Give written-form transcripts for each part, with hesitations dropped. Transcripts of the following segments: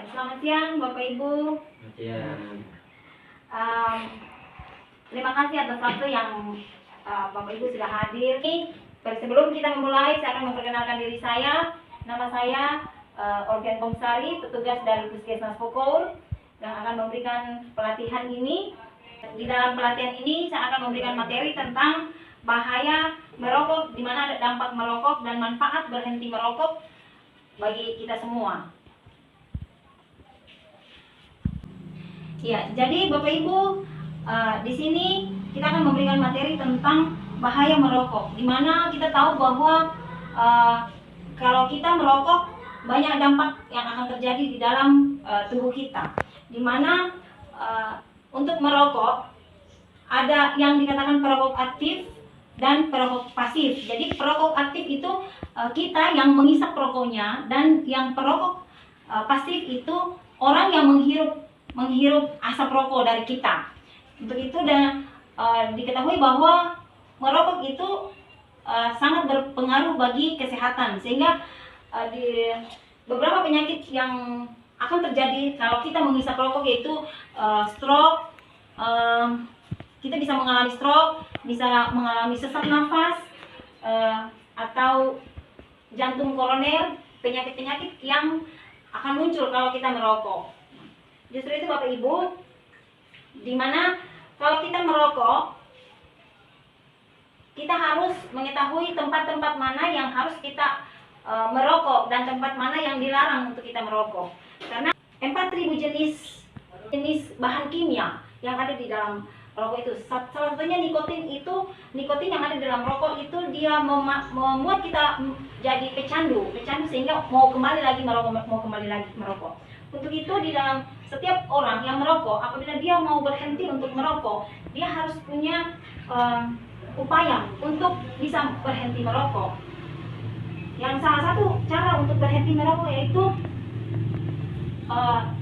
Ya, selamat siang Bapak Ibu. Selamat siang. Um, Terima kasih atas waktu yang Bapak Ibu sudah hadir. Sebelum kita memulai, saya akan memperkenalkan diri saya. Nama saya Organ Bongsari, petugas dari Puskesmas Pokor yang akan memberikan pelatihan ini. Di dalam pelatihan ini saya akan memberikan materi tentang bahaya merokok, di mana ada dampak merokok dan manfaat berhenti merokok bagi kita semua. Ya, jadi Bapak Ibu, di sini kita akan memberikan materi tentang bahaya merokok, di mana kita tahu bahwa kalau kita merokok banyak dampak yang akan terjadi di dalam tubuh kita, di mana untuk merokok ada yang dikatakan perokok aktif dan perokok pasif. Jadi perokok aktif itu kita yang menghisap rokoknya, dan yang perokok pasif itu orang yang menghirup asap rokok dari kita. Untuk itu dan diketahui bahwa merokok itu sangat berpengaruh bagi kesehatan, sehingga di beberapa penyakit yang akan terjadi kalau kita menghisap rokok, yaitu stroke, kita bisa mengalami stroke, bisa mengalami sesak nafas, atau jantung koroner, penyakit-penyakit yang akan muncul kalau kita merokok. Justru itu Bapak Ibu, dimana kalau kita merokok, kita harus mengetahui tempat-tempat mana yang harus kita merokok dan tempat mana yang dilarang untuk kita merokok. Karena 4.000 jenis bahan kimia yang ada di dalam rokok itu. Salah satunya nikotin yang ada di dalam rokok itu dia membuat kita jadi pecandu sehingga mau kembali lagi merokok. Untuk itu di dalam setiap orang yang merokok, apabila dia mau berhenti untuk merokok, dia harus punya upaya untuk bisa berhenti merokok. Yang salah satu cara untuk berhenti merokok yaitu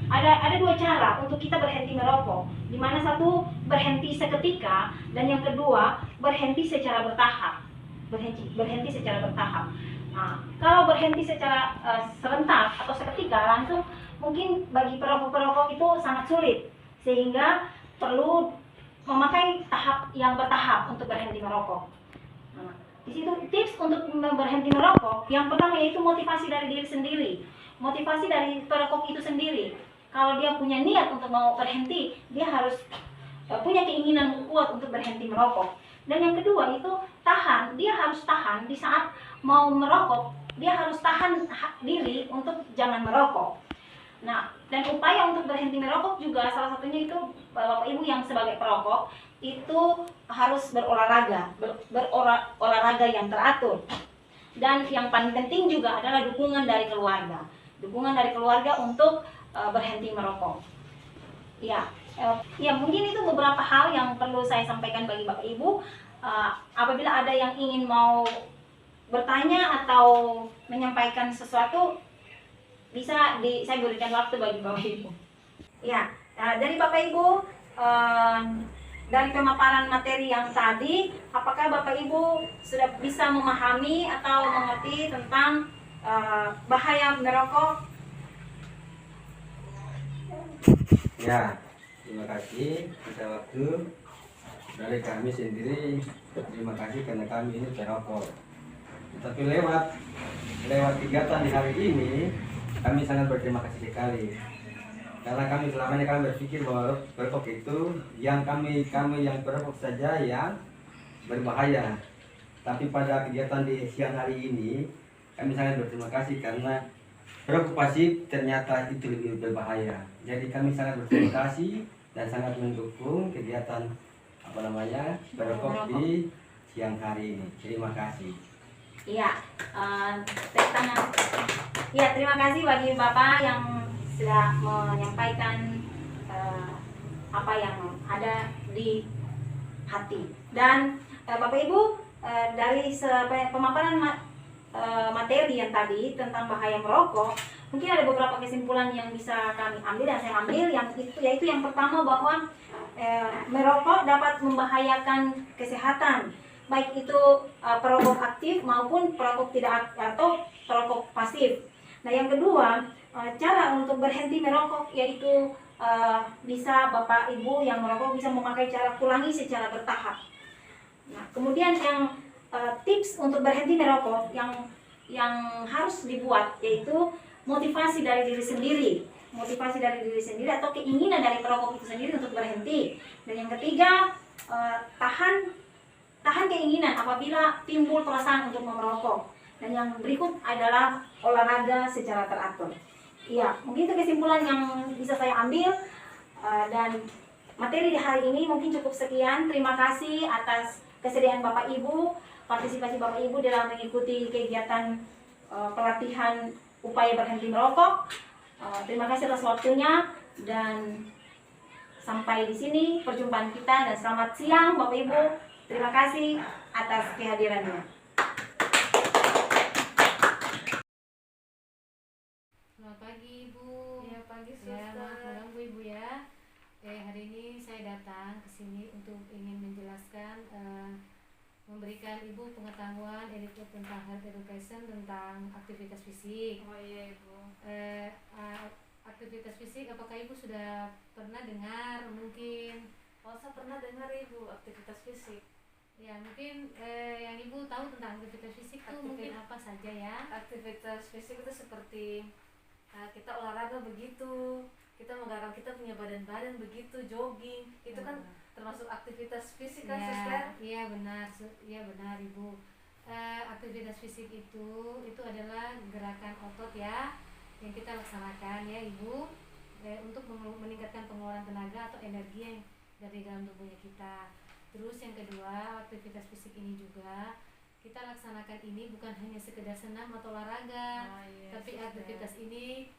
ada dua cara untuk kita berhenti merokok, di mana satu berhenti seketika dan yang kedua berhenti secara bertahap. Berhenti secara bertahap. Nah, kalau berhenti secara serentak atau seketika langsung, mungkin bagi perokok-perokok itu sangat sulit, sehingga perlu memakai tahap yang bertahap untuk berhenti merokok. Nah, di situ tips untuk berhenti merokok, yang pertama yaitu motivasi dari diri sendiri, motivasi dari perokok itu sendiri. Kalau dia punya niat untuk mau berhenti, dia harus punya keinginan kuat untuk berhenti merokok. Dan yang kedua itu dia harus tahan di saat mau merokok, dia harus tahan diri untuk jangan merokok. Nah, dan upaya untuk berhenti merokok juga salah satunya itu Bapak Ibu yang sebagai perokok itu harus berolahraga, berolahraga yang teratur. Dan yang paling penting juga adalah dukungan dari keluarga. Dukungan dari keluarga untuk berhenti merokok. Ya, mungkin itu beberapa hal yang perlu saya sampaikan bagi Bapak Ibu. Apabila ada yang ingin mau bertanya atau menyampaikan sesuatu, bisa saya berikan waktu bagi Bapak Ibu. Ya, dari Bapak Ibu, dari pemaparan materi yang tadi, apakah Bapak Ibu sudah bisa memahami atau mengerti tentang bahaya merokok? Ya, terima kasih atas waktu dari kami sendiri. Terima kasih karena kami ini perokok. Tapi lewat kegiatan di hari ini, kami sangat berterima kasih sekali. Karena kami selama ini berpikir bahwa perokok itu yang kami yang perokok saja yang berbahaya. Tapi pada kegiatan di siang hari ini, kami sangat berterima kasih karena perokok pasif ternyata itu lebih berbahaya. Jadi kami sangat berterima kasih dan sangat mendukung kegiatan perokok di siang hari ini. Terima kasih. Iya, terima kasih bagi Bapak yang sudah menyampaikan apa yang ada di hati. Dan Bapak Ibu, dari pemaparan materi yang tadi tentang bahaya merokok, mungkin ada beberapa kesimpulan yang bisa kami ambil dan saya ambil, yaitu yang pertama bahwa merokok dapat membahayakan kesehatan, baik itu perokok aktif maupun perokok tidak atau perokok pasif. Nah, yang kedua, cara untuk berhenti merokok, yaitu bisa Bapak Ibu yang merokok bisa memakai cara kurangi secara bertahap. Nah, kemudian yang tips untuk berhenti merokok yang harus dibuat yaitu motivasi dari diri sendiri. Motivasi dari diri sendiri atau keinginan dari perokok itu sendiri untuk berhenti. Dan yang ketiga, tahan keinginan apabila timbul perasaan untuk merokok. Dan yang berikut adalah olahraga secara teratur. Iya, mungkin itu kesimpulan yang bisa saya ambil. Dan materi di hari ini mungkin cukup sekian. Terima kasih atas kesediaan Bapak Ibu, partisipasi Bapak Ibu dalam mengikuti kegiatan pelatihan upaya berhenti merokok. Terima kasih atas waktunya dan sampai di sini perjumpaan kita dan selamat siang Bapak Ibu. Terima kasih atas kehadirannya. Selamat pagi Ibu. Iya, pagi Ya, suster. maaf mengganggu Ibu ya. Hari ini saya datang ke sini untuk ingin menjelaskan, memberikan Ibu pengetahuan tentang health education tentang aktivitas fisik. Oh iya Ibu. Aktivitas fisik, apakah Ibu sudah pernah dengar mungkin? Oh, saya pernah dengar Ibu aktivitas fisik. Ya mungkin yang Ibu tahu tentang aktivitas fisik itu mungkin apa saja ya? Aktivitas fisik itu seperti kita olahraga begitu, kita menggarap kita punya badan begitu, jogging, itu kan termasuk aktivitas fisik kan suster? Iya benar, iya benar Ibu. Aktivitas fisik itu adalah gerakan otot ya yang kita laksanakan ya Ibu, untuk meningkatkan pengeluaran tenaga atau energi yang dari dalam tubuhnya kita. Terus yang kedua, aktivitas fisik ini juga kita laksanakan ini bukan hanya sekedar senam atau olahraga, Oh, iya, tapi suster. aktivitas ini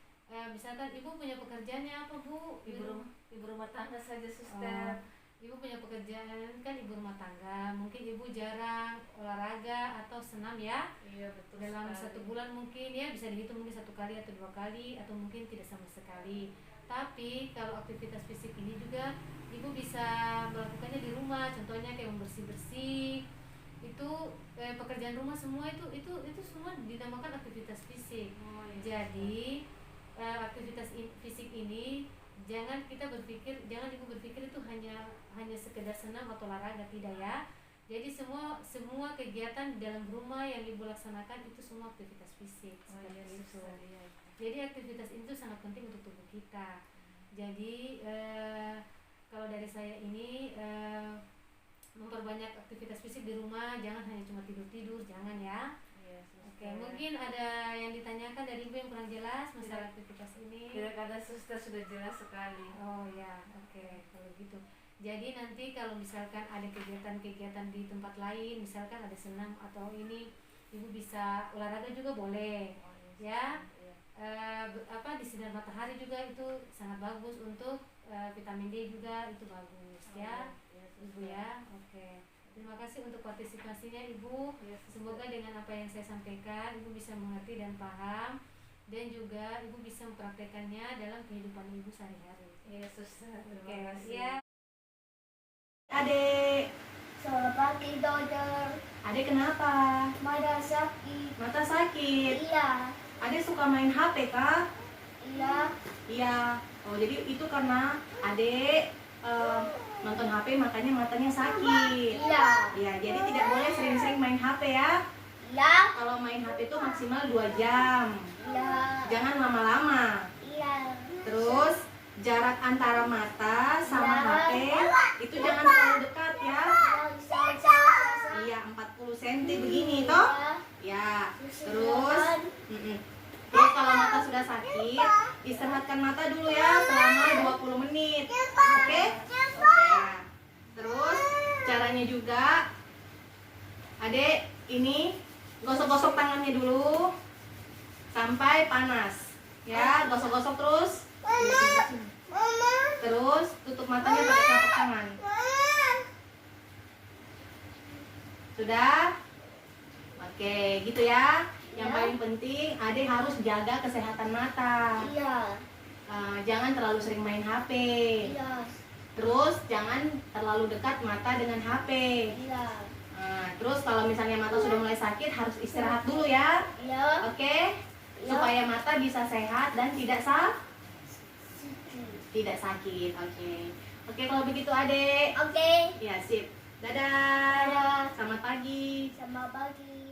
misalkan Ibu punya pekerjaannya apa Bu? Ibu rumah tangga saja suster. Ibu punya pekerjaan kan Ibu rumah tangga, mungkin Ibu jarang olahraga atau senam ya. Iya betul. Dalam sekali. 1 bulan mungkin ya bisa dihitung mungkin 1 kali atau 2 kali atau mungkin tidak sama sekali. Tapi kalau aktivitas fisik ini juga Ibu bisa melakukannya di rumah, contohnya kayak bersih-bersih. Itu pekerjaan rumah semua itu semua dinamakan aktivitas fisik. Oh, iya, Jadi aktivitas fisik ini jangan Ibu berpikir itu hanya sekedar senam atau olahraga, tidak ya. Jadi semua kegiatan di dalam rumah yang Ibu laksanakan itu semua aktivitas fisik. Oh, iya, Seperti itu. suster, iya. Jadi aktivitas itu sangat penting untuk tubuh kita. Jadi kalau dari saya ini memperbanyak aktivitas fisik di rumah, jangan hanya cuma tidur, jangan ya. Iya, suster. Oke, mungkin ada yang ditanyakan dari Ibu yang kurang jelas masalah aktivitas ini. Tidak ada suster, sudah jelas sekali. Oh ya, oke, kalau gitu. Jadi nanti kalau misalkan ada kegiatan-kegiatan di tempat lain, misalkan ada senam atau ini, Ibu bisa olahraga juga boleh. Oh, iya, Ya. iya. Di sinar matahari juga itu sangat bagus untuk vitamin D juga itu bagus ya. Iya, Ibu ya. Oke. Terima kasih untuk partisipasinya Ibu. Iya, suster. Semoga dengan apa yang saya sampaikan Ibu bisa mengerti dan paham, dan juga Ibu bisa mempraktekannya dalam kehidupan Ibu sehari-hari. Iya suster. Oke, Terima kasih. ya. Adek, Selamat pagi, dokter. adek kenapa? Mata sakit. Mata sakit. Iya, Adek suka main HP kah? iya, Iya. Oh, jadi itu karena adek nonton HP makanya matanya sakit. iya, Iya, jadi tidak boleh sering-sering main HP ya. iya, Kalau main HP itu maksimal 2 jam. iya, Jangan lama-lama. iya, Terus jarak antara mata sama Ya. HP itu jangan terlalu dekat ya. bisa, Iya, 40 cm begini toh. Ya. Terus Terus kalau mata sudah sakit, istirahatkan mata dulu ya selama 20 menit. Oke? Ya. Terus caranya juga, adek ini gosok-gosok tangannya dulu sampai panas. Ya, gosok-gosok terus. Terus tutup matanya pakai telapak tangan. Sudah? Oke, gitu ya. Yang Ya. paling penting, adek harus jaga kesehatan mata. iya, Jangan terlalu sering main HP. iya, Terus jangan terlalu dekat mata dengan HP. iya, Terus kalau misalnya mata sudah mulai sakit, harus istirahat dulu ya. iya, Oke? supaya mata bisa sehat dan tidak sakit. Oke, kalau begitu Adek. Oke. Ya, sip. Dadah. Dadah. Selamat pagi. Selamat pagi.